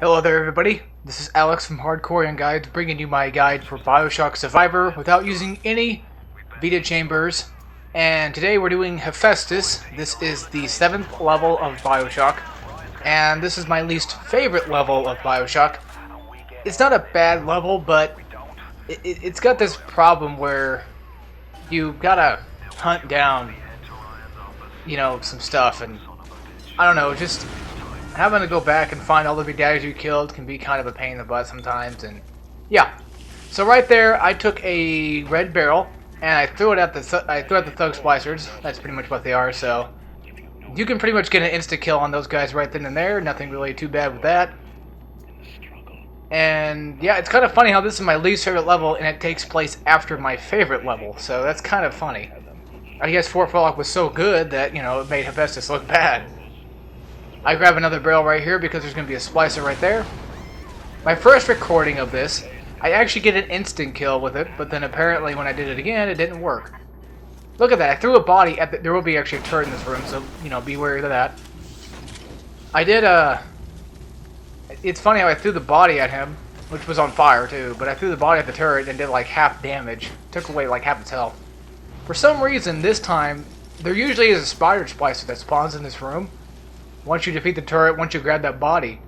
Hello there everybody, this is Alex from Hardcore Young Guides bringing you my guide for BioShock Survivor without using any Vita-Chambers. And today we're doing Hephaestus. This is the 7th level of BioShock, and this is my least favorite level of BioShock. It's not a bad level, but it's got this problem where you gotta hunt down, some stuff, and I don't know, just having to go back and find all the big daddies you killed can be kind of a pain in the butt sometimes, and yeah. So right there, I took a red barrel and I threw it at the thug splicers. That's pretty much what they are. So you can pretty much get an insta kill on those guys right then and there. Nothing really too bad with that. And yeah, it's kind of funny how this is my least favorite level and it takes place after my favorite level. So that's kind of funny. I guess Fort Furlock was so good that it made Hephaestus look bad. I grab another barrel right here because there's going to be a splicer right there. My first recording of this, I actually get an instant kill with it, but then apparently when I did it again, it didn't work. Look at that, I threw a body at there will be actually a turret in this room, so, be wary of that. I did, it's funny how I threw the body at him, which was on fire too, but I threw the body at the turret and did like half damage. Took away like half its health. For some reason, this time, there usually is a spider splicer that spawns in this room. Once you defeat the turret, once you grab that body.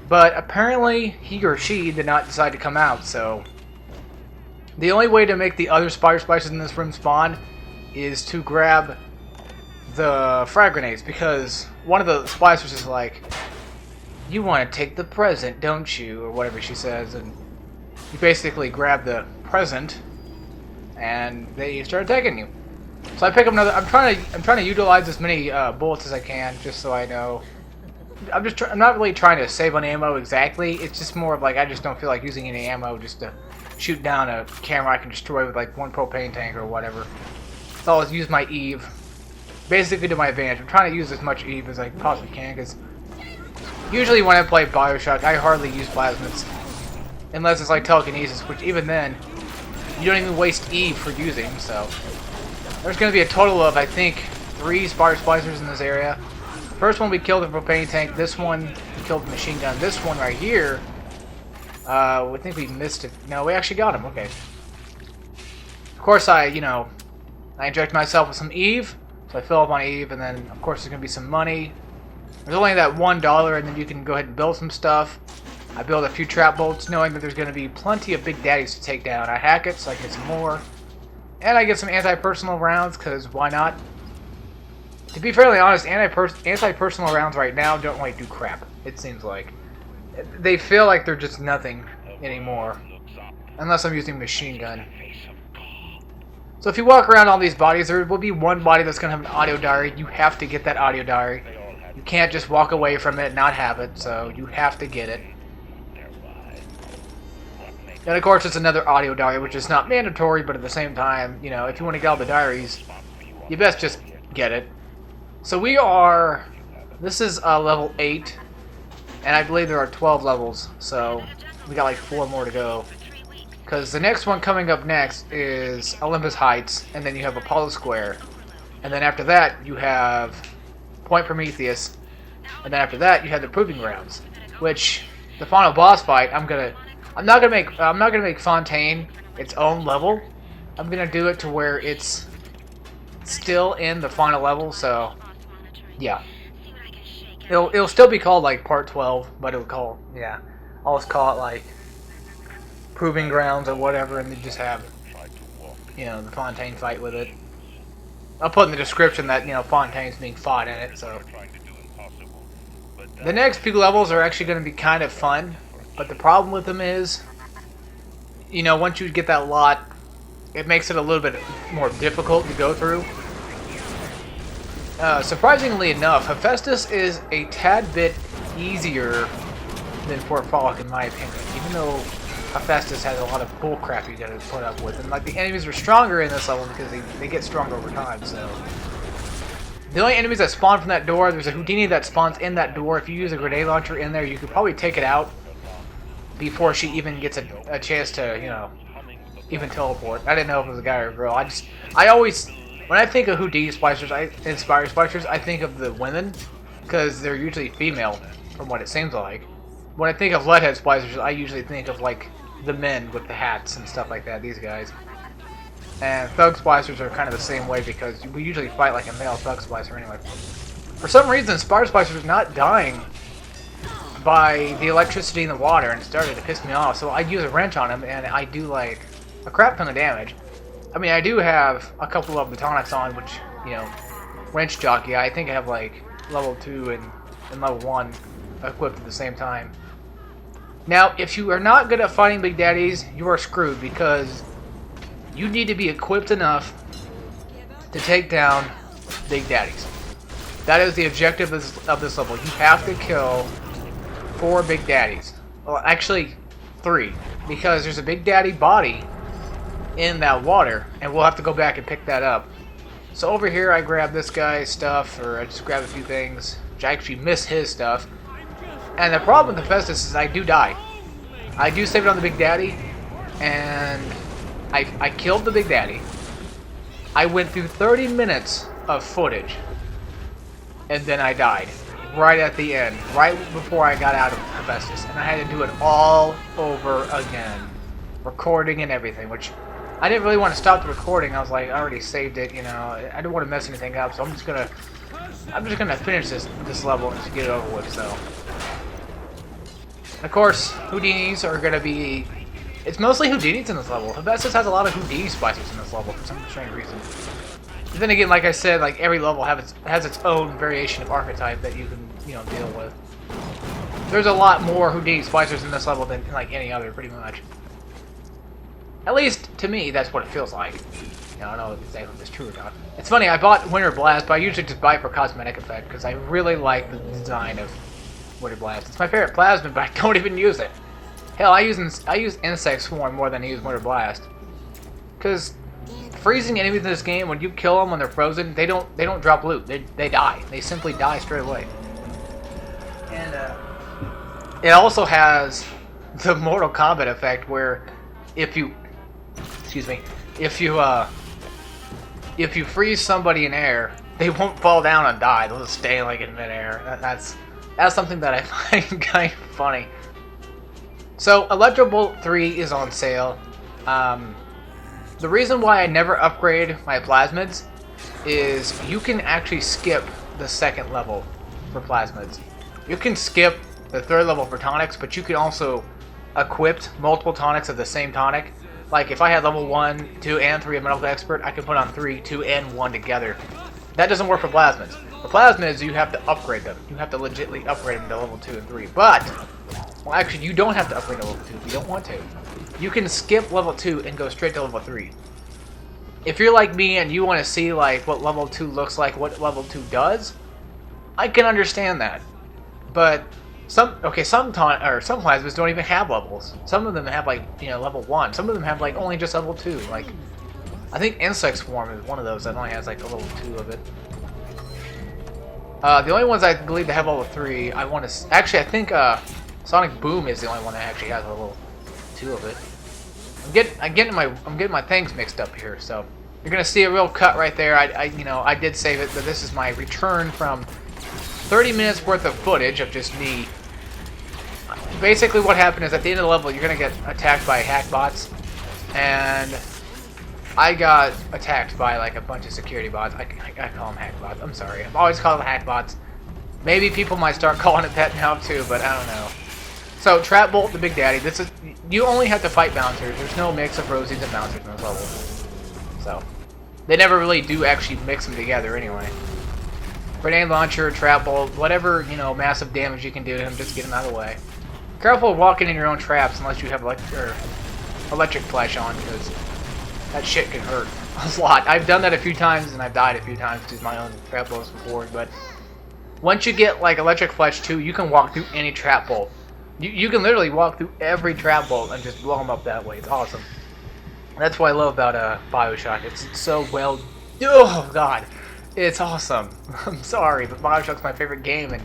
But apparently, he or she did not decide to come out, so the only way to make the other spider splicers in this room spawn is to grab the frag grenades, because one of the splicers is like, "You want to take the present, don't you?" or whatever she says, and you basically grab the present, and they start attacking you. So I pick up another. I'm trying to utilize as many bullets as I can, just so I know. I'm not really trying to save on ammo exactly. It's just more of like I just don't feel like using any ammo just to shoot down a camera I can destroy with like one propane tank or whatever. So I'll use my Eve, basically to my advantage. I'm trying to use as much Eve as I possibly can, because usually when I play BioShock, I hardly use plasmids, unless it's like telekinesis, which even then, you don't even waste Eve for using. So there's going to be a total of, I think, 3 spider splicers in this area. The first one we killed the propane tank. This one we killed the machine gun. This one right here, I think we missed it. No, we actually got him. Okay. Of course, I inject myself with some Eve, so I fill up on Eve, and then of course there's going to be some money. There's only that $1, and then you can go ahead and build some stuff. I build a few trap bolts, knowing that there's going to be plenty of big daddies to take down. I hack it so I get some more. And I get some anti-personal rounds, because why not? To be fairly honest, anti-personal rounds right now don't really do crap, it seems like. They feel like they're just nothing anymore. Unless I'm using machine gun. So if you walk around all these bodies, there will be one body that's going to have an audio diary. You have to get that audio diary. You can't just walk away from it and not have it, so you have to get it. And of course, it's another audio diary, which is not mandatory, but at the same time, if you want to get all the diaries, you best just get it. So this is level 8, and I believe there are 12 levels, so we got like 4 more to go. Because the next one coming up next is Olympus Heights, and then you have Apollo Square. And then after that, you have Point Prometheus, and then after that, you have the Proving Grounds, which, the final boss fight, I'm not gonna make Fontaine its own level. I'm gonna do it to where it's still in the final level. So yeah, it'll still be called like Part 12, but I'll just call it like Proving Grounds or whatever, and then just have the Fontaine fight with it. I'll put in the description that Fontaine's being fought in it. So the next few levels are actually going to be kind of fun. But the problem with them is, once you get that lot, it makes it a little bit more difficult to go through. Surprisingly enough, Hephaestus is a tad bit easier than Fort Furlock in my opinion, even though Hephaestus has a lot of bullcrap you gotta put up with. And like the enemies are stronger in this level because they get stronger over time, so. The only enemies that spawn from that door, there's a Houdini that spawns in that door. If you use a grenade launcher in there, you could probably take it out before she even gets a chance to, even teleport. I didn't know if it was a guy or a girl. I always, when I think of Houdini splicers, Inspire splicers, I think of the women, because they're usually female, from what it seems like. When I think of leadhead splicers, I usually think of like the men with the hats and stuff like that. These guys. And thug splicers are kind of the same way because we usually fight like a male thug splicer anyway. For some reason, spider splicers are not dying by the electricity in the water, and it started to piss me off. So I use a wrench on him, and I do like a crap ton of damage. I mean, I do have a couple of Vita-Chambers on, which, you know, wrench jockey. I think I have like level 2 and level 1 equipped at the same time. Now, if you are not good at fighting Big Daddies, you are screwed because you need to be equipped enough to take down Big Daddies. That is the objective of this level. You have to kill 4 Big Daddies. Well, actually 3, because there's a Big Daddy body in that water, and we'll have to go back and pick that up. So over here I grab this guy's stuff, or I just grab a few things. I actually miss his stuff. And the problem with Hephaestus is I do die. I do save it on the Big Daddy, and I killed the Big Daddy. I went through 30 minutes of footage, and then I died. Right at the end, right before I got out of Hephaestus. And I had to do it all over again. Recording and everything, which I didn't really want to stop the recording. I was like, I already saved it, you know. I didn't want to mess anything up, so I'm just gonna finish this level and just get it over with. So, and of course, Houdinis are gonna be. It's mostly Houdinis in this level. Hephaestus has a lot of Houdini splicers in this level for some strange reason. But then again, like I said, like every level has its own variation of archetype that you can, you know, deal with. There's a lot more Houdini splicers in this level than like any other, pretty much. At least, to me, that's what it feels like. You know, I don't know exactly if it's true or not. It's funny, I bought Winter Blast, but I usually just buy it for cosmetic effect, because I really like the design of Winter Blast. It's my favorite plasmid, but I don't even use it. Hell, I use Insect Swarm more than I use Winter Blast. Because freezing enemies in this game, when you kill them when they're frozen, they don't drop loot. They die. They simply die straight away. And it also has the Mortal Kombat effect, where if you freeze somebody in air, they won't fall down and die. They'll just stay like in midair. That's something that I find kind of funny. So Electro Bolt 3 is on sale. The reason why I never upgrade my plasmids is you can actually skip the 2nd level for plasmids. You can skip the 3rd level for tonics, but you can also equip multiple tonics of the same tonic. Like if I had level 1, 2, and 3 of Medical Expert, I could put on 3, 2, and 1 together. That doesn't work for plasmids. For plasmids, you have to upgrade them. You have to legitly upgrade them to level 2 and 3. But, well, actually, you don't have to upgrade to level 2 if you don't want to. You can skip level 2 and go straight to level 3. If you're like me and you want to see like what level 2 looks like, what level 2 does, I can understand that. But some plasmids don't even have levels. Some of them have like, you know, level 1. Some of them have like only just level 2. Like, I think Insect Swarm is one of those that only has like a level 2 of it. The only ones I believe that have level 3, I think Sonic Boom is the only one that actually has a level 2 of it. I'm getting my things mixed up here, so you're gonna see a real cut right there. I did save it, but this is my return from 30 minutes worth of footage of just me. Basically, what happened is at the end of the level, you're gonna get attacked by hackbots, and I got attacked by like a bunch of security bots. I call them hackbots. I'm sorry. I've always called them hackbots. Maybe people might start calling it that now too, but I don't know. So Trap Bolt the Big Daddy. You only have to fight bouncers. There's no mix of Rosies and bouncers in this level. So they never really do actually mix them together anyway. Grenade launcher, Trap Bolt, whatever, you know, massive damage you can do to him, just get him out of the way. Careful walking in your own traps unless you have electric flash on, because that shit can hurt a lot. I've done that a few times and I've died a few times to my own trap bolts before, but once you get like electric flash 2, you can walk through any trap bolt. You can literally walk through every trap bolt and just blow them up that way. It's awesome. That's what I love about BioShock. It's so well. Oh god, it's awesome. I'm sorry, but BioShock's my favorite game, and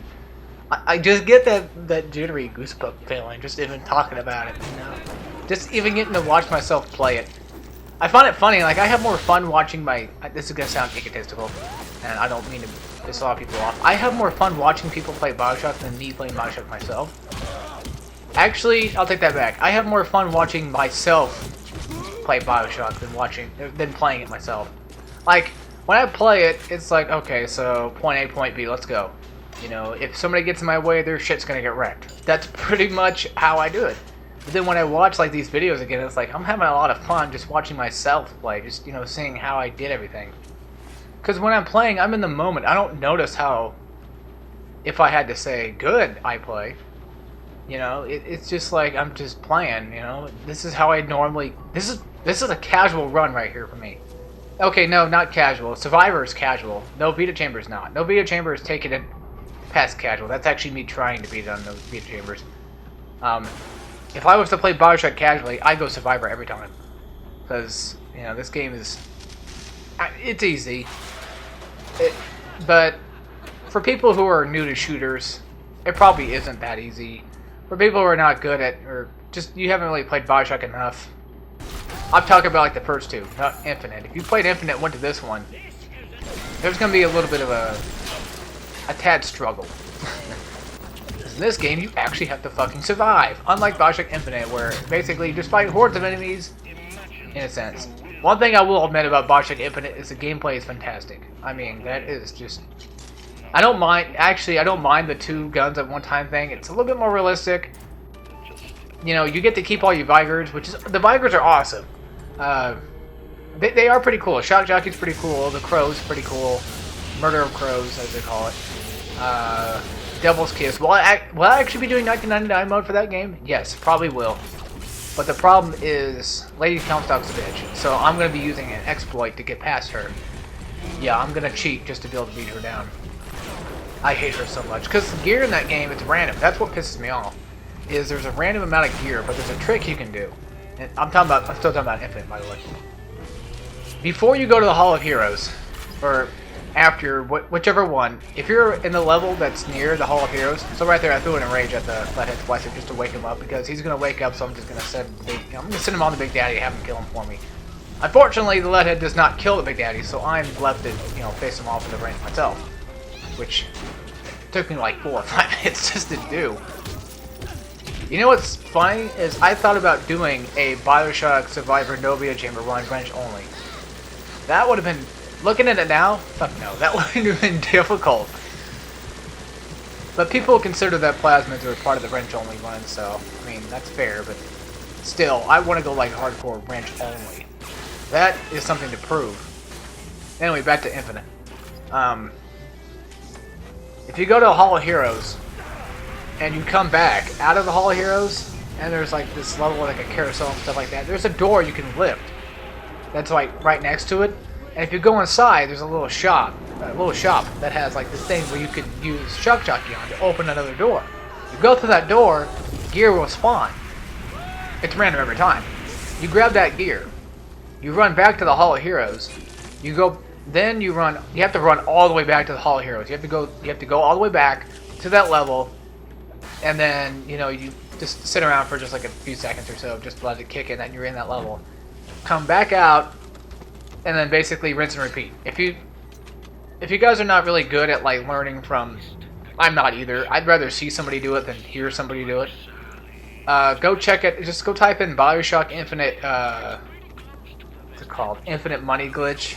I just get that jittery goosebump feeling just even talking about it. You know, just even getting to watch myself play it. I find it funny. Like I have more fun watching my. This is gonna sound egotistical, and I don't mean to piss a lot of people off. I have more fun watching people play BioShock than me playing BioShock myself. Actually, I'll take that back. I have more fun watching myself play BioShock than playing it myself. Like, when I play it, it's like, okay, so point A, point B, let's go. You know, if somebody gets in my way, their shit's gonna get wrecked. That's pretty much how I do it. But then when I watch like these videos again, it's like I'm having a lot of fun just watching myself play, just, you know, seeing how I did everything. Because when I'm playing, I'm in the moment. I don't notice how, if I had to say good, I play. You know, it's just like I'm just playing. You know, this is how I normally. This is a casual run right here for me. Okay, no, not casual. Survivor is casual. No, Vita-Chambers not. No, Vita-Chambers taking it past casual. That's actually me trying to beat it on those Vita-Chambers. If I was to play BioShock casually, I'd go Survivor every time. Because, you know, this game is... It's easy. But for people who are new to shooters, it probably isn't that easy. For people who are not good at... or just you haven't really played BioShock enough. I'm talking about like the first two, not Infinite. If you played Infinite and went to this one, there's going to be a little bit of a tad struggle. In this game, you actually have to fucking survive. Unlike BioShock Infinite, where basically you just fight hordes of enemies, in a sense. One thing I will admit about BioShock Infinite is the gameplay is fantastic. I mean, that is just... I don't mind the two guns at one time thing. It's a little bit more realistic. You know, you get to keep all your Vigors, which is... The Vigors are awesome. They are pretty cool. Shock Jockey's pretty cool. The Crow's pretty cool. Murder of Crows, as they call it. Devil's Kiss. Will I actually be doing 1999 mode for that game? Yes, probably will. But the problem is, Lady Comstock's a bitch, so I'm going to be using an exploit to get past her. Yeah, I'm going to cheat just to be able to beat her down. I hate her so much, because gear in that game, it's random. That's what pisses me off, is there's a random amount of gear, but there's a trick you can do. And I'm still talking about Infinite, by the way. Before you go to the Hall of Heroes, or... after whichever one, if you're in the level that's near the Hall of Heroes, so right there I threw in a rage at the Flathead Splicer just to wake him up, because he's gonna wake up, so I'm just gonna send him on the Big Daddy, have him kill him for me. Unfortunately, the Leadhead does not kill the Big Daddy, so I'm left to, you know, face him off in the range myself, which took me like 4 or 5 minutes just to do. You know what's funny is I thought about doing a BioShock Survivor no Vita-Chamber run wrench only. That would have been... Looking at it now, fuck no, that wouldn't have been difficult. But people consider that plasmids are part of the wrench-only run, so, I mean, that's fair, but still, I want to go like hardcore wrench-only. That is something to prove. Anyway, back to Infinite. If you go to a Hall of Heroes, and you come back out of the Hall of Heroes, and there's like this level like a carousel and stuff like that, there's a door you can lift. That's like right next to it. And if you go inside, there's a little shop that has like this thing where you can use Shock Jockey on to open another door. You go through that door, gear will spawn. It's random every time. You grab that gear, you run back to the Hall of Heroes. You have to run all the way back to the Hall of Heroes. You have to go all the way back to that level, and then you just sit around for just like a few seconds or so, just let it kick in, and you're in that level. Come back out. And then basically rinse and repeat. If you guys are not really good at like learning from, I'm not either. I'd rather see somebody do it than hear somebody do it. Go check it. Just go type in BioShock Infinite. What's it called? Infinite Money Glitch,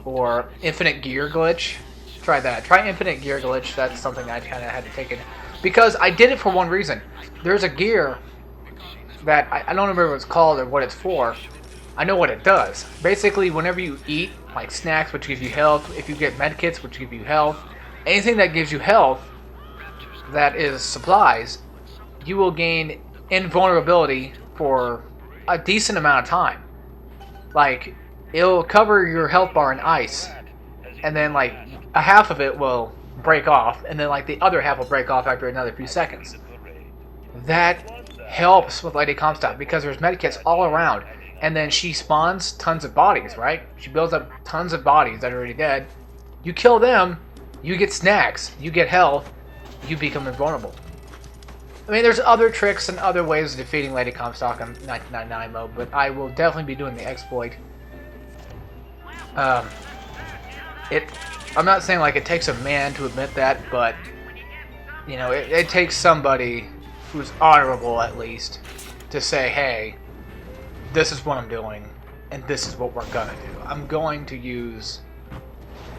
or Infinite Gear Glitch. Try that. Try Infinite Gear Glitch. That's something I kind of had to take in because I did it for one reason. There's a gear that I don't remember what it's called or what it's for. I know what it does. Basically, whenever you eat, like snacks, which gives you health, if you get medkits, which give you health, anything that gives you health, that is supplies, you will gain invulnerability for a decent amount of time. Like, it'll cover your health bar in ice, and then like a half of it will break off, and then like the other half will break off after another few seconds. That helps with Lady Comstock because there's medkits all around. And then she spawns tons of bodies, right? She builds up tons of bodies that are already dead. You kill them, you get snacks, you get health, you become invulnerable. I mean, there's other tricks and other ways of defeating Lady Comstock on 1999 mode, but I will definitely be doing the exploit. I'm not saying like it takes a man to admit that, but you know, it takes somebody who's honorable at least to say, hey, this is what I'm doing, and this is what we're gonna do. I'm going to use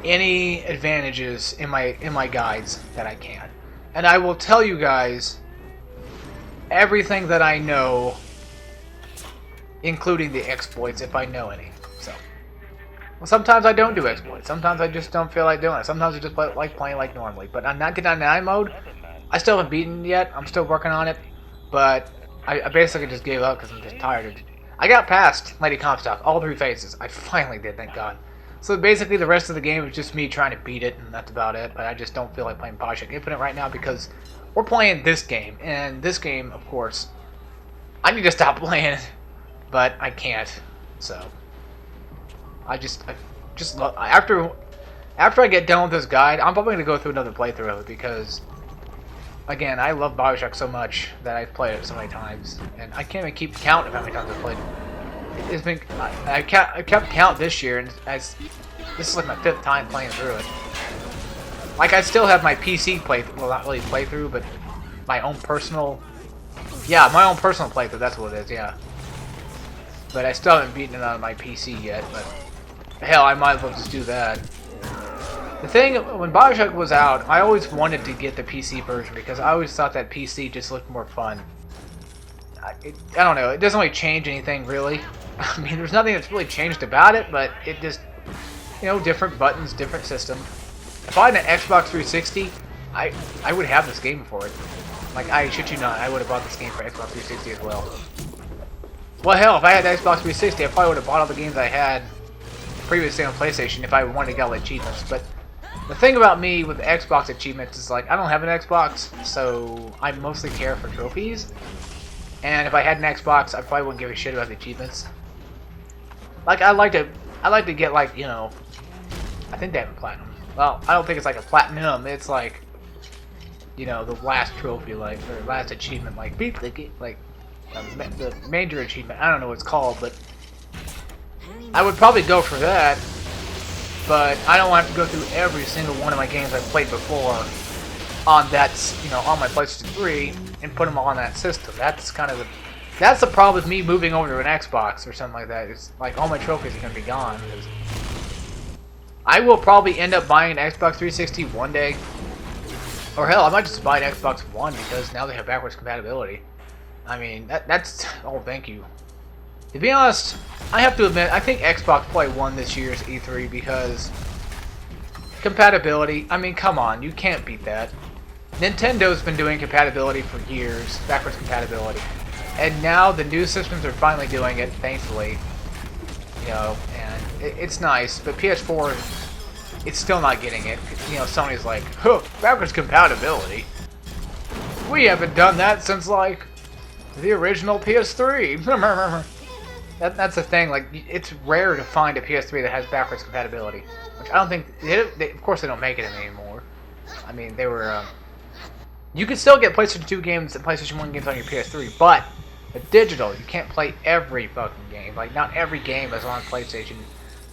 any advantages in my guides that I can, and I will tell you guys everything that I know, including the exploits if I know any. So, well, sometimes I don't do exploits. Sometimes I just don't feel like doing it. Sometimes I just like playing like normally. But on 1999 mode, I still haven't beaten it yet. I'm still working on it, but I basically just gave up because I'm just tired. I got past Lady Comstock, all 3 phases. I finally did, thank God. So basically the rest of the game is just me trying to beat it, and that's about it. But I just don't feel like playing BioShock Infinite right now because we're playing this game. And this game, of course, I need to stop playing it, but I can't. So I just love, after I get done with this guide, I'm probably going to go through another playthrough of it because, again, I love BioShock so much that I've played it so many times, and I can't even keep count of how many times I've played it. It's been I kept count this year, and this is like my 5th time playing through it. Like, I still have my PC playthrough, well, not really playthrough, but my own personal, my own personal playthrough. That's what it is, yeah. But I still haven't beaten it on my PC yet. But hell, I might as well just do that. The thing, when BioShock was out, I always wanted to get the PC version because I always thought that PC just looked more fun. I don't know, it doesn't really change anything, really. I mean, there's nothing that's really changed about it, but it just, you know, different buttons, different system. If I had an Xbox 360, I would have this game for it. Like, I shit you not, I would have bought this game for Xbox 360 as well. Well, hell, if I had the Xbox 360, I probably would have bought all the games I had previously on PlayStation if I wanted to get all the achievements. But the thing about me with the Xbox achievements is, like, I don't have an Xbox, so I mostly care for trophies. And if I had an Xbox, I probably wouldn't give a shit about the achievements. Like, I like to get, like, you know, I think they have a platinum. Well, I don't think it's like a platinum. It's like, you know, the last trophy, like, or last achievement, like, beat the game, like, the major achievement. I don't know what it's called, but I would probably go for that. But I don't want to go through every single one of my games I've played before on that, you know, on my PlayStation 3 and put them all on that system. That's kind of that's the problem with me moving over to an Xbox or something like that. It's like all my trophies are going to be gone. I will probably end up buying an Xbox 360 one day. Or hell, I might just buy an Xbox One because now they have backwards compatibility. I mean, that's... Oh, thank you. To be honest, I have to admit, I think Xbox probably won this year's E3 because compatibility, I mean, come on, you can't beat that. Nintendo's been doing compatibility for years, backwards compatibility. And now the new systems are finally doing it, thankfully. You know, and it's nice, but PS4, it's still not getting it. You know, Sony's like, huh, backwards compatibility? We haven't done that since, like, the original PS3. That's the thing, like, it's rare to find a PS3 that has backwards compatibility. Which I don't think, of course they don't make it anymore. I mean, they were, you can still get PlayStation 2 games and PlayStation 1 games on your PS3, but the digital, you can't play every fucking game. Like, not every game is on PlayStation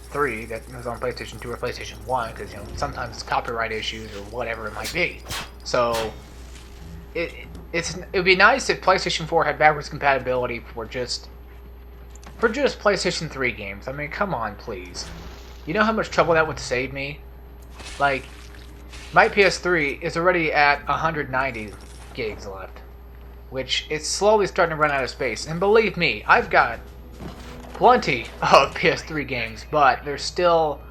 3 that was on PlayStation 2 or PlayStation 1, because, you know, sometimes it's copyright issues or whatever it might be. So, it would be nice if PlayStation 4 had backwards compatibility for just PlayStation 3 games. I mean, come on, please. You know how much trouble that would save me? Like, my PS3 is already at 190 gigs left, which it's slowly starting to run out of space. And believe me, I've got plenty of PS3 games, but there's still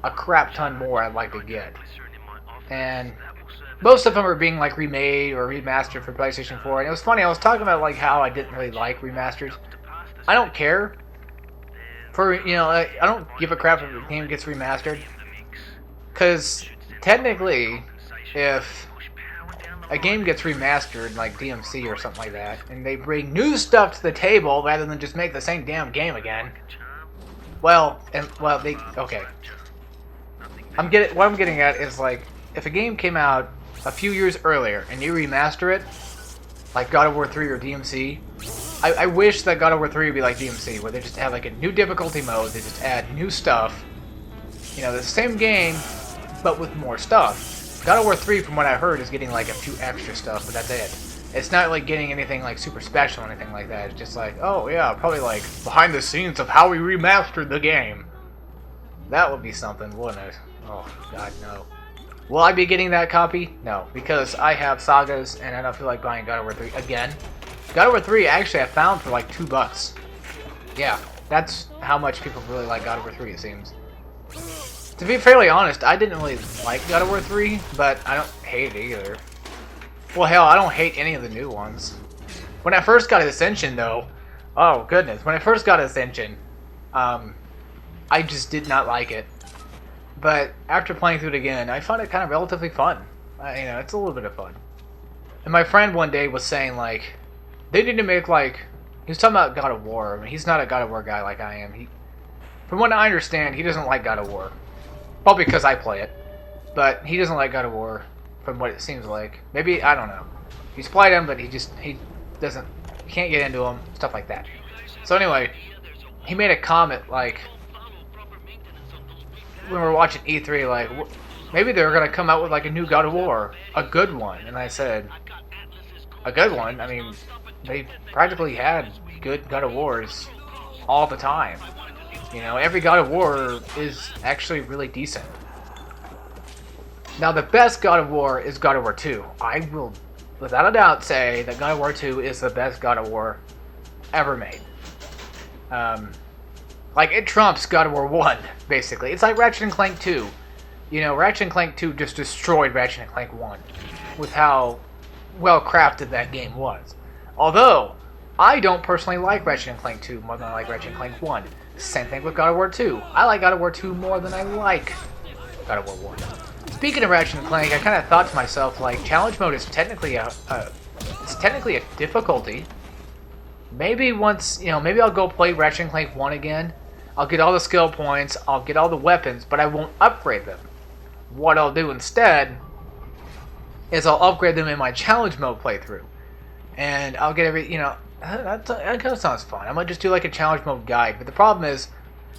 a crap ton more I'd like to get. And most of them are being, like, remade or remastered for PlayStation 4. And it was funny, I was talking about, like, how I didn't really like remasters. I don't care. For, you know, I don't give a crap if a game gets remastered. Because, technically, if a game gets remastered, like DMC or something like that, and they bring new stuff to the table rather than just make the same damn game again, okay. What I'm getting at is, like, if a game came out a few years earlier and you remaster it, like God of War 3 or DMC, I wish that God of War 3 would be like DMC, where they just have like a new difficulty mode, they just add new stuff. You know, the same game, but with more stuff. God of War 3, from what I heard, is getting like a few extra stuff, but that's it. It's not like getting anything like super special or anything like that. It's just like, oh yeah, probably like behind the scenes of how we remastered the game. That would be something, wouldn't it? Oh god, no. Will I be getting that copy? No, because I have Sagas and I don't feel like buying God of War 3 again. God of War 3 actually I found for like $2. Yeah, that's how much people really like God of War 3, it seems. To be fairly honest, I didn't really like God of War 3, but I don't hate it either. Well, hell, I don't hate any of the new ones. When I first got Ascension, though, oh goodness, when I first got Ascension, I just did not like it. But after playing through it again, I found it kind of relatively fun. You know, it's a little bit of fun. And my friend one day was saying, like, they need to make, like, he was talking about God of War. I mean, he's not a God of War guy like I am. From what I understand, he doesn't like God of War. Probably because I play it. But he doesn't like God of War, from what it seems like. Maybe, I don't know. He's played him, but he can't get into him, stuff like that. So anyway, he made a comment, like, when we were watching E3, like, maybe they're going to come out with, like, a new God of War. A good one. And I said, a good one? I mean, they practically had good God of Wars all the time. You know, every God of War is actually really decent. Now, the best God of War is God of War 2. I will, without a doubt, say that God of War 2 is the best God of War ever made. Like, it trumps God of War 1, basically. It's like Ratchet & Clank 2. You know, Ratchet & Clank 2 just destroyed Ratchet & Clank 1 with how well crafted that game was. Although, I don't personally like Ratchet & Clank 2 more than I like Ratchet & Clank 1. Same thing with God of War 2. I like God of War 2 more than I like God of War 1. Speaking of Ratchet & Clank, I kind of thought to myself, like, challenge mode is technically a difficulty. Maybe once, you know, maybe I'll go play Ratchet & Clank 1 again. I'll get all the skill points, I'll get all the weapons, but I won't upgrade them. What I'll do instead is I'll upgrade them in my challenge mode playthrough. And I'll get every, you know, that kind of sounds fun. I might just do like a challenge mode guide, but the problem is,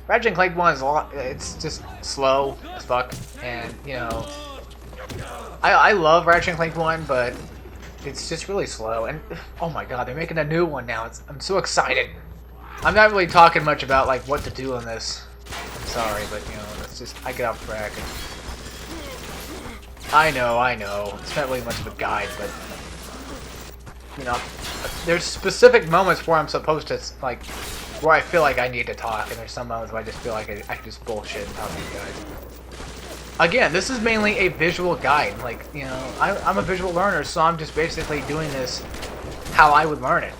Ratchet & Clank 1 is a lot, it's just slow as fuck, and, you know, I love Ratchet & Clank 1, but it's just really slow, and, oh my god, they're making a new one now, I'm so excited. I'm not really talking much about, like, what to do in this. I'm sorry, but, you know, it's just, I get off track. I know, it's not really much of a guide, but, you know, there's specific moments where I'm supposed to, like, where I feel like I need to talk, and there's some moments where I just feel like I can just bullshit and talk to you guys. Again, this is mainly a visual guide. Like, you know, I'm a visual learner, so I'm just basically doing this how I would learn it.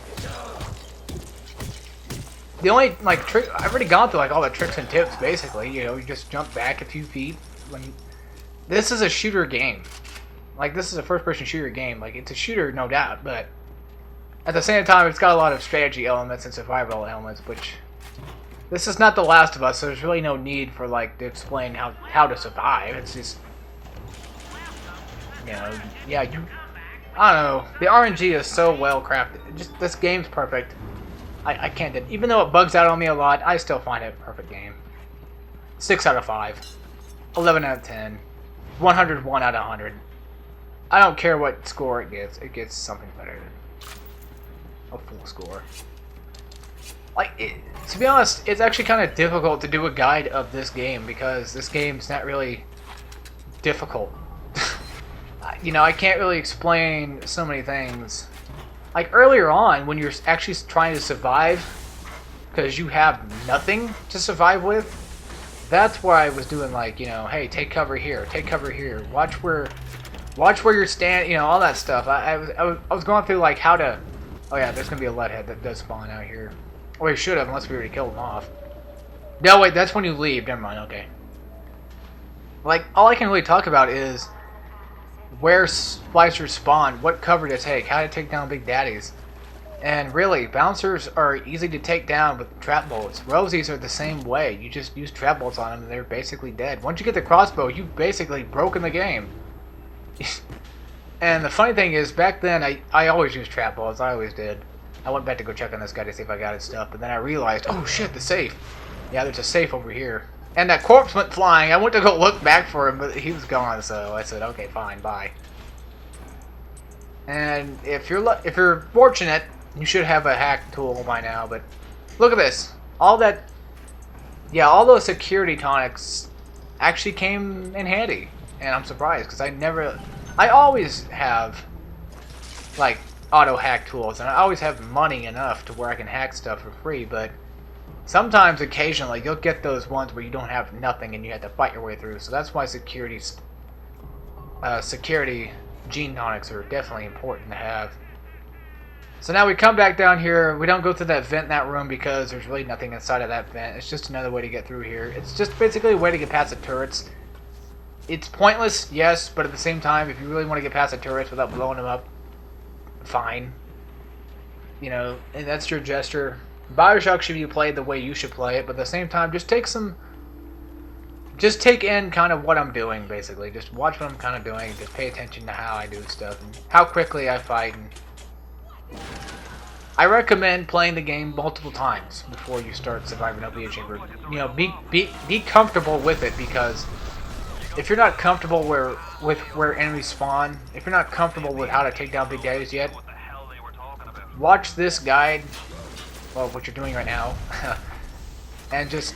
The only, like, trick, I've already gone through, like, all the tricks and tips, basically. You know, you just jump back a few feet. This is a shooter game. Like, this is a first-person shooter game. Like, it's a shooter, no doubt, but at the same time, it's got a lot of strategy elements and survival elements, which... This is not The Last of Us, so there's really no need for, like, to explain how to survive. It's just... You know, yeah, I don't know. The RNG is so well crafted. Just, this game's perfect. I can't... Even though it bugs out on me a lot, I still find it a perfect game. 6 out of 5. 11 out of 10. 101 out of 100. I don't care what score it gets something better than a full score. Like, to be honest, it's actually kind of difficult to do a guide of this game because this game's not really difficult. You know, I can't really explain so many things. Like, earlier on, when you're actually trying to survive because you have nothing to survive with, that's where I was doing, like, you know, hey, take cover here, watch where you're standing, you know, all that stuff. I was going through, like, how to... Oh yeah, there's gonna be a leadhead that does spawn out here. Or we should have, unless we already killed him off. No, wait, that's when you leave. Never mind, okay. Like, all I can really talk about is where splicers spawn, what cover to take, how to take down big daddies. And really, bouncers are easy to take down with trap bullets. Rosies are the same way. You just use trap bullets on them and they're basically dead. Once you get the crossbow, you've basically broken the game. And the funny thing is, back then, I always used trap bullets. I always did. I went back to go check on this guy to see if I got his stuff, but then I realized, oh shit, the safe. Yeah, there's a safe over here. And that corpse went flying. I went to go look back for him, but he was gone, so I said, okay, fine, bye. And if you're fortunate, you should have a hack tool by now, but look at this. All those security tonics actually came in handy. And I'm surprised, because I always have, like, auto hack tools, and I always have money enough to where I can hack stuff for free, but sometimes, occasionally, you'll get those ones where you don't have nothing and you have to fight your way through. So that's why security gene tonics are definitely important to have. So now we come back down here. We don't go through that vent in that room because there's really nothing inside of that vent. It's just another way to get through here. It's just basically a way to get past the turrets. It's pointless, yes, but at the same time, if you really want to get past the turrets without blowing them up, fine. You know, and that's your gesture. BioShock should be played the way you should play it, but at the same time, just take in kind of what I'm doing, basically. Just watch what I'm kind of doing, just pay attention to how I do stuff, and how quickly I fight. And I recommend playing the game multiple times before you start surviving a Vita-Chamber. You know, be comfortable with it, because if you're not comfortable with where enemies spawn, if you're not comfortable with how to take down big daddies yet, watch this guide, well, what you're doing right now, and just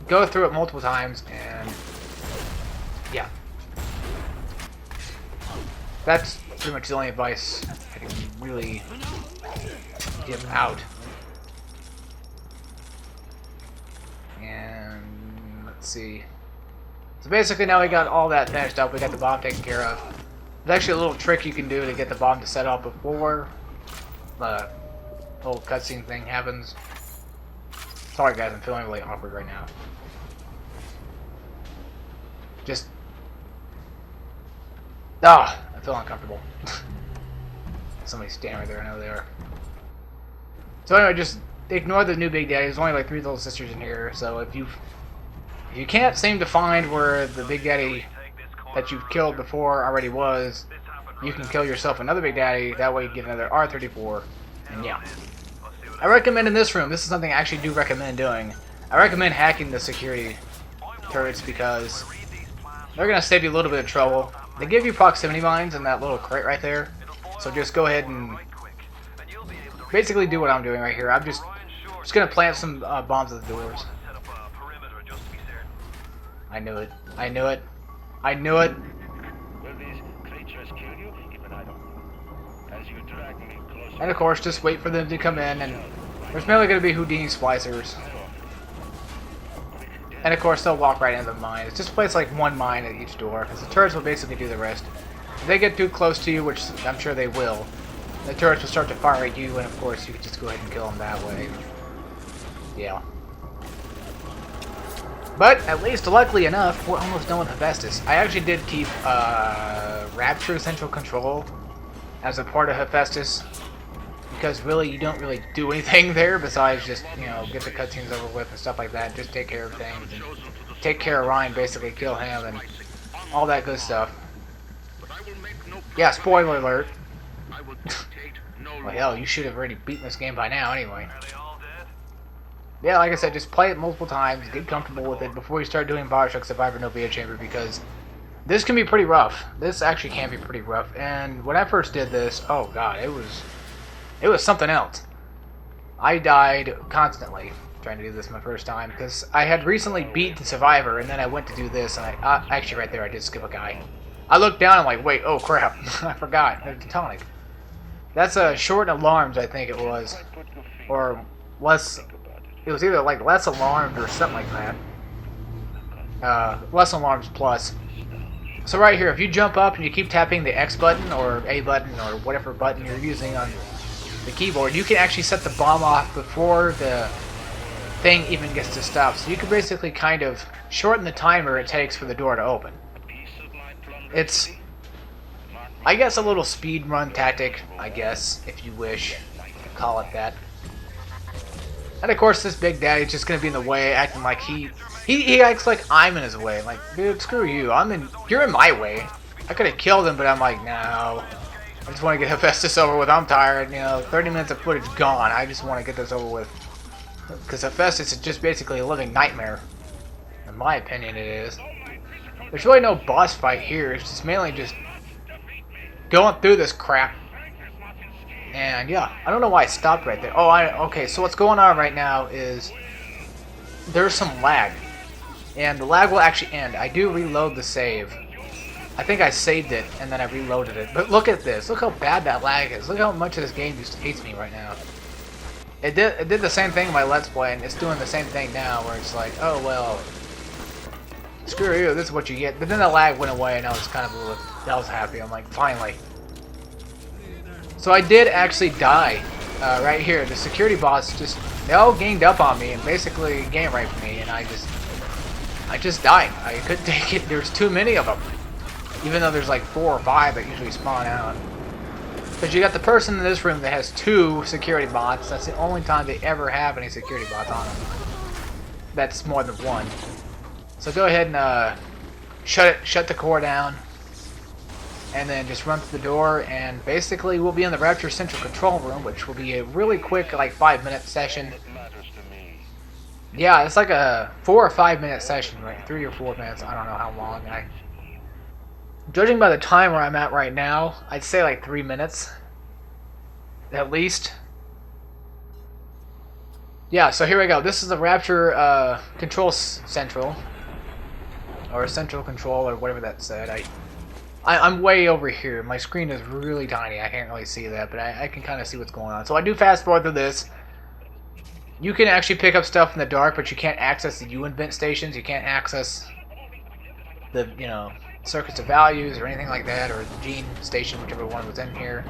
go through it multiple times, and yeah. That's pretty much the only advice I can really give out. And let's see. So basically now we got all that finished up, we got the bomb taken care of. There's actually a little trick you can do to get the bomb to set up before the whole cutscene thing happens. Sorry guys, I'm feeling really awkward right now. Just... I feel uncomfortable. Somebody's standing right there, I know they are. So anyway, just ignore the new Big Daddy. There's only like 3 little sisters in here, so if you can't seem to find where the Big Daddy that you've killed before already was, you can kill yourself another Big Daddy, that way you get another R34, and yeah. I recommend in this room, this is something I actually do recommend doing, I recommend hacking the security turrets because they're going to save you a little bit of trouble. They give you proximity mines in that little crate right there, so just go ahead and basically do what I'm doing right here. I'm just going to plant some bombs at the doors. I knew it. I knew it. I knew it. And of course, just wait for them to come in, and there's mainly going to be Houdini splicers. And of course, they'll walk right into the mine. It's just place like one mine at each door, because the turrets will basically do the rest. If they get too close to you, which I'm sure they will, the turrets will start to fire at you, and of course, you can just go ahead and kill them that way. Yeah. But, at least, luckily enough, we're almost done with Hephaestus. I actually did keep Rapture Central Control as a part of Hephaestus, because really, you don't really do anything there besides just, you know, get the cutscenes over with and stuff like that. Just take care of things, and take care of Ryan, basically kill him, and all that good stuff. Yeah, spoiler alert. Well, hell, you should have already beaten this game by now, anyway. Yeah, like I said, just play it multiple times, get comfortable with it before you start doing BioShock Survivor No Vita-Chamber, because this can be pretty rough. This actually can be pretty rough, and when I first did this, oh god, it was something else. I died constantly trying to do this my first time, because I had recently beaten Survivor, and then I went to do this, and actually right there I did skip a guy. I looked down and I'm like, wait, oh crap, I forgot, there's a tonic. That's a short alarms, I think it was, or less. It was either like less alarmed or something like that. Less alarms plus. So right here, if you jump up and you keep tapping the X button or A button or whatever button you're using on the keyboard, you can actually set the bomb off before the thing even gets to stop. So you can basically kind of shorten the timer it takes for the door to open. It's, I guess, a little speed run tactic, I guess, if you wish to call it that. And of course, this Big Daddy's just gonna be in the way, acting like he acts like I'm in his way. Like, dude, screw you. You're in my way. I could have killed him, but I'm like, no. I just want to get Hephaestus over with. I'm tired. You know, 30 minutes of footage gone. I just want to get this over with. Because Hephaestus is just basically a living nightmare. in my opinion it is. There's really no boss fight here. It's just mainly just going through this crap. And yeah, I don't know why I stopped right there. Oh, okay, so what's going on right now is there's some lag. And the lag will actually end. I do reload the save. I think I saved it and then I reloaded it. But look at this. Look how bad that lag is. Look how much of this game just hates me right now. It did the same thing in my Let's Play, and it's doing the same thing now where it's like, oh well, screw you, this is what you get. But then the lag went away and I was kind of a little, I was happy. I'm like, finally. So I did actually die right here. The security bots just, they all ganged up on me and basically game raped me, and I just died. I couldn't take it. There's too many of them. Even though there's like 4 or 5 that usually spawn out. Because you got the person in this room that has 2 security bots. That's the only time they ever have any security bots on them. That's more than 1. So go ahead and shut the core down. And then just run through the door, and basically we'll be in the Rapture Central Control Room, which will be a really quick, like 5-minute session. Yeah, it's like a 4 or 5 minute session, right? 3 or 4 minutes, I don't know how long. Judging by the time where I'm at right now, I'd say like 3 minutes, at least. Yeah, so here we go. This is the Rapture Control Central, or Central Control, or whatever that said. I'm way over here. My screen is really tiny. I can't really see that, but I can kind of see what's going on. So I do fast forward through this. You can actually pick up stuff in the dark, but you can't access the U-Invent stations. You can't access the, you know, circuits of values or anything like that, or the gene station, whichever one was in here.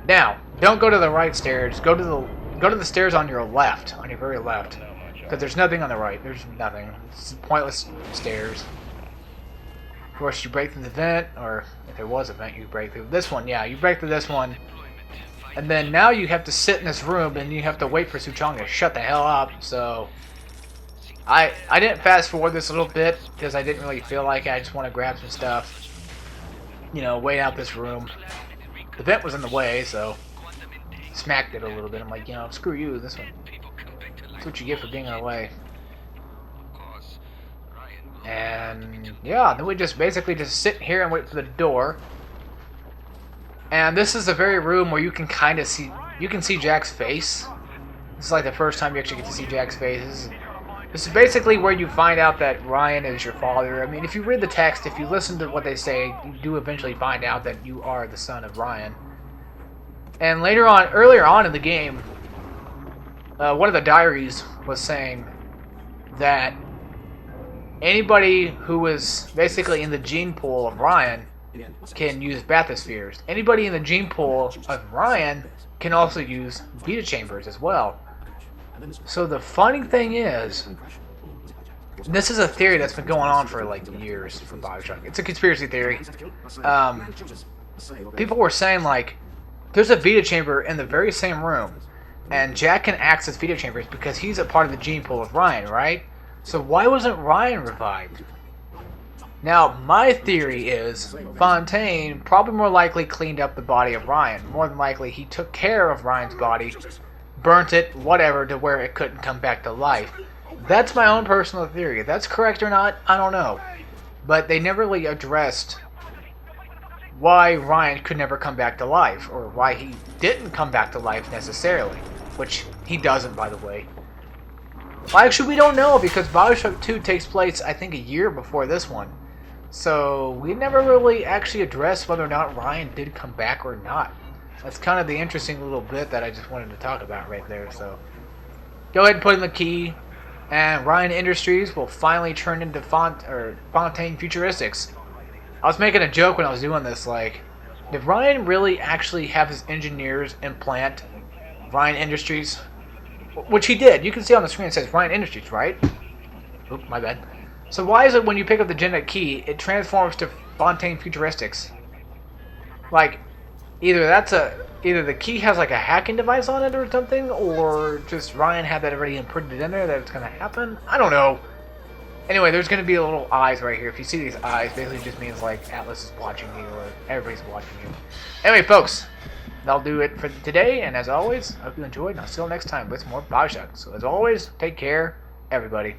Now, don't go to the right stairs. Go to the stairs on your left, on your very left, because there's nothing on the right. There's nothing. It's pointless stairs. Of course, you break through the vent, or if there was a vent, you break through this one. Yeah, you break through this one, and then now you have to sit in this room, and you have to wait for Suchong to shut the hell up. So I didn't fast forward this a little bit because I didn't really feel like it. I just want to grab some stuff, you know, wait out this room. The vent was in the way, so smacked it a little bit. I'm like, you know, screw you. This one, that's what you get for being in the way. And yeah, then we just basically just sit here and wait for the door. And this is the very room where you can kind of see, you can see Jack's face. This is like the first time you actually get to see Jack's face. This is basically where you find out that Ryan is your father. I mean, if you read the text, if you listen to what they say, you do eventually find out that you are the son of Ryan. And later on, earlier on in the game, one of the diaries was saying that anybody who was basically in the gene pool of Ryan can use bathyspheres. Anybody in the gene pool of Ryan can also use Vita-Chambers as well. So the funny thing is, this is a theory that's been going on for like years for BioShock. It's a conspiracy theory. People were saying like, there's a Vita-Chamber in the very same room, and Jack can access Vita-Chambers because he's a part of the gene pool of Ryan, right? So why wasn't Ryan revived? Now, my theory is Fontaine probably more likely cleaned up the body of Ryan. More than likely, he took care of Ryan's body, burnt it, whatever, to where it couldn't come back to life. That's my own personal theory. If that's correct or not, I don't know. But they never really addressed why Ryan could never come back to life, or why he didn't come back to life necessarily. Which he doesn't, by the way. Well, actually, we don't know, because BioShock 2 takes place, I think, a year before this one. So, we never really actually addressed whether or not Ryan did come back or not. That's kind of the interesting little bit that I just wanted to talk about right there. So, go ahead and put in the key, and Ryan Industries will finally turn into Fontaine Futuristics. I was making a joke when I was doing this, like, did Ryan really actually have his engineers implant Ryan Industries? Which he did. You can see on the screen it says Ryan Industries, right? Oop, my bad. So why is it when you pick up the genetic key, it transforms to Fontaine Futuristics? Like, either the key has like a hacking device on it or something, or just Ryan had that already imprinted in there that it's going to happen? I don't know. Anyway, there's going to be a little eyes right here. If you see these eyes, basically it just means like Atlas is watching you, or everybody's watching you. Anyway, folks, that'll do it for today, and as always, I hope you enjoyed, and I'll see you next time with some more BioShock. So as always, take care, everybody.